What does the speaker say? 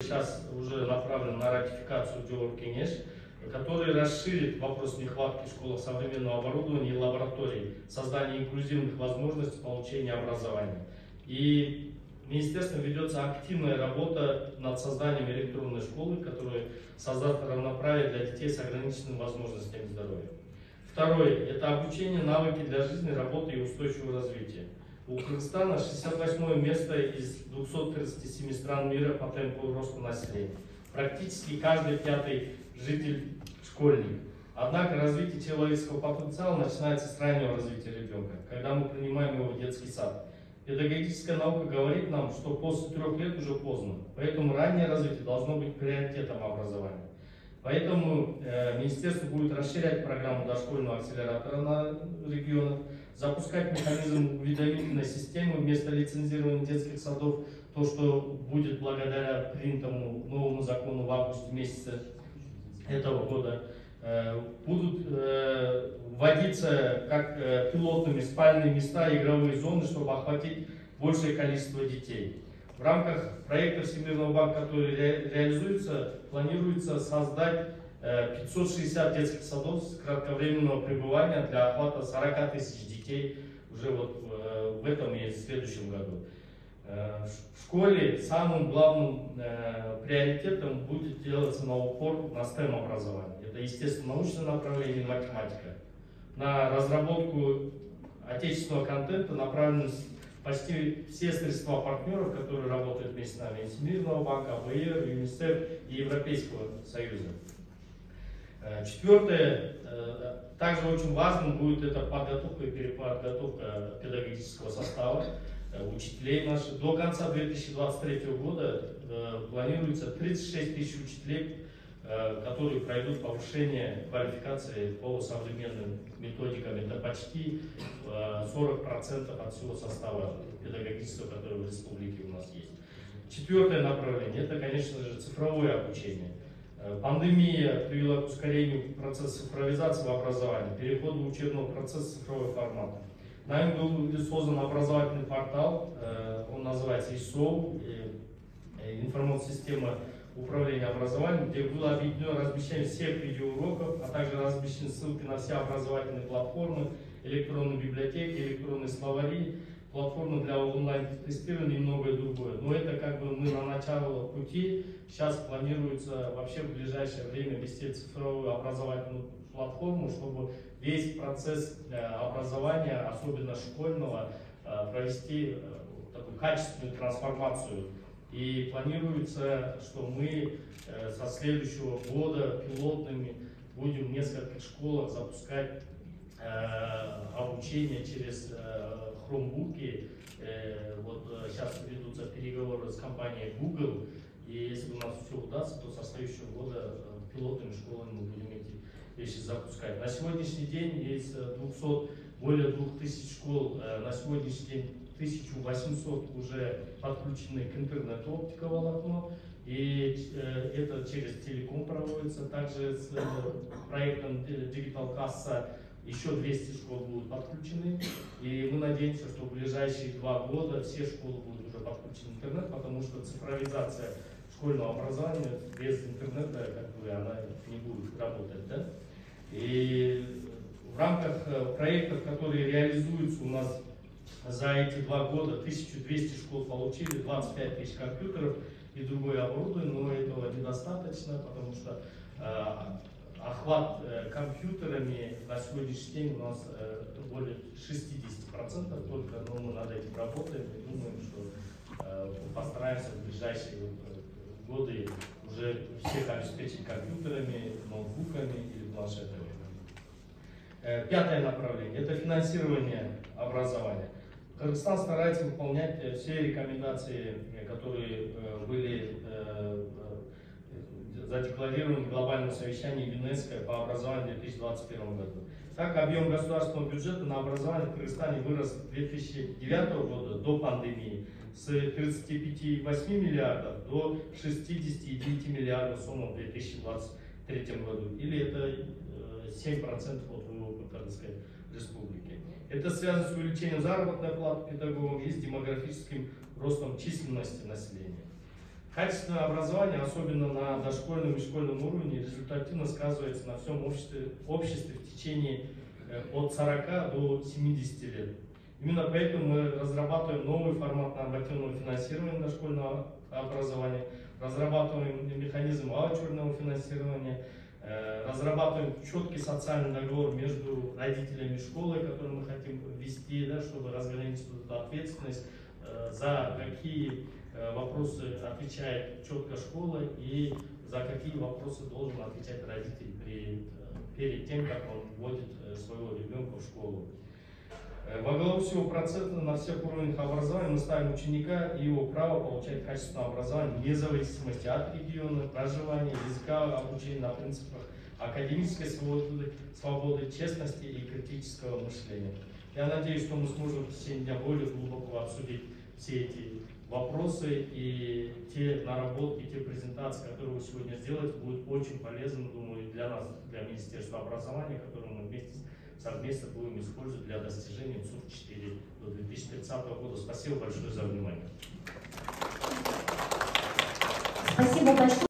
Сейчас уже направлен на ратификацию договора Кенеш, который расширит вопрос нехватки в школах современного оборудования и лабораторий, создание инклюзивных возможностей получения образования. И министерством ведется активная работа над созданием электронной школы, которая создаст равноправие для детей с ограниченными возможностями здоровья. Второе – это обучение, навыки для жизни, работы и устойчивого развития. У Кыргызстана 68-е место из 237 стран мира по темпу роста населения. Практически каждый пятый житель школьник. Однако развитие человеческого потенциала начинается с раннего развития ребенка, когда мы принимаем его в детский сад. Педагогическая наука говорит нам, что после 3 лет уже поздно, поэтому раннее развитие должно быть приоритетом образования. Поэтому министерство будет расширять программу дошкольного акселератора на регионах, запускать механизм уведомительной системы вместо лицензирования детских садов, то, что будет благодаря принятому новому закону в августе месяце этого года. Будут вводиться как пилотными спальные места, игровые зоны, чтобы охватить большее количество детей. В рамках проекта Всемирного банка, который реализуется, планируется создать 560 детских садов с кратковременного пребывания для охвата 40 тысяч детей уже вот в этом и в следующем году. В школе самым главным приоритетом будет делаться на упор на STEM образование. Это естественно-научное направление и математика. На разработку отечественного контента направлены почти все средства партнеров, которые работают вместе с нами, Всемирного банка, АБР, ЮНИСЕФ и Европейского Союза. Четвертое, также очень важным будет это подготовка и переподготовка педагогического состава, учителей наших. До конца 2023 года планируется 36 тысяч учителей, которые пройдут повышение квалификации по современным методикам. Это почти 40% от всего состава педагогического, который в республике у нас есть. Четвертое направление – это, конечно же, цифровое обучение. Пандемия привела к ускорению процесса цифровизации в образовании, переходу учебного процесса в цифровой формат. Нами был создан образовательный портал, он называется ИСО, информационная система управления образованием, где было объединено размещение всех видеоуроков, а также размещены ссылки на все образовательные платформы, электронные библиотеки, электронные словари, платформы для онлайн-тестирования и многое другое. Но это как бы мы на начало пути. Сейчас планируется вообще в ближайшее время ввести цифровую образовательную платформу, чтобы весь процесс образования, особенно школьного, провести такую качественную трансформацию. И планируется, что мы со следующего года пилотными будем в нескольких школах запускать обучение через хромбуки. Вот сейчас ведутся переговоры с компанией Google, и если у нас все удастся, то со следующего года пилотными школами мы будем эти вещи запускать. На сегодняшний день есть более 2000 школ, на сегодняшний день 1800 уже подключены к интернету оптиковолокно, и это через телеком проводится. Также с проектом Digital Kassa еще 200 школ будут подключены, и мы надеемся, что в ближайшие 2 года все школы будут уже подключены к интернету, потому что цифровизация школьного образования без интернета как бы она не будет работать. Да? И в рамках проектов, которые реализуются у нас за эти 2 года, 1200 школ получили 25 тысяч компьютеров и другое оборудование, но этого недостаточно, потому что охват компьютерами на сегодняшний день у нас более 60% только, но мы над этим работаем и думаем, что постараемся в ближайшие годы уже всех обеспечить компьютерами, ноутбуками или планшетами. Пятое направление – это финансирование образования. Кыргызстан старается выполнять все рекомендации, которые были задекларированы в глобальном совещании ЮНЕСКО по образованию в 2021 году. Так, объем государственного бюджета на образование в Кыргызстане вырос с 2009 года до пандемии с 35,8 миллиардов до 69 миллиардов сумм в 2023 году. Или это 7% от ВВП Кыргызской республики. Это связано с увеличением заработной платы педагогов и с демографическим ростом численности населения. Качественное образование, особенно на дошкольном и школьном уровне, результативно сказывается на всем обществе в течение от 40 до 70 лет. Именно поэтому мы разрабатываем новый формат нормативного финансирования дошкольного образования, разрабатываем механизм ваучерного финансирования, разрабатываем четкий социальный договор между родителями школы, который мы хотим ввести, да, чтобы разграничить эту ответственность, за какие вопросы отвечает четко школа и за какие вопросы должен отвечать родитель перед тем, как он вводит своего ребенка в школу. Во главу всего процесса на всех уровнях образования мы ставим ученика и его право получать качественное образование вне зависимости от региона, проживания, языка, обучения на принципах академической свободы, честности и критического мышления. Я надеюсь, что мы сможем в течение дня более глубоко обсудить все эти вопросы, и те наработки, те презентации, которые вы сегодня сделаете, будут очень полезны, думаю, для нас, для Министерства образования, которые мы совместно будем использовать для достижения ЦУР-4 до 2030 года. Спасибо большое за внимание. Спасибо большое.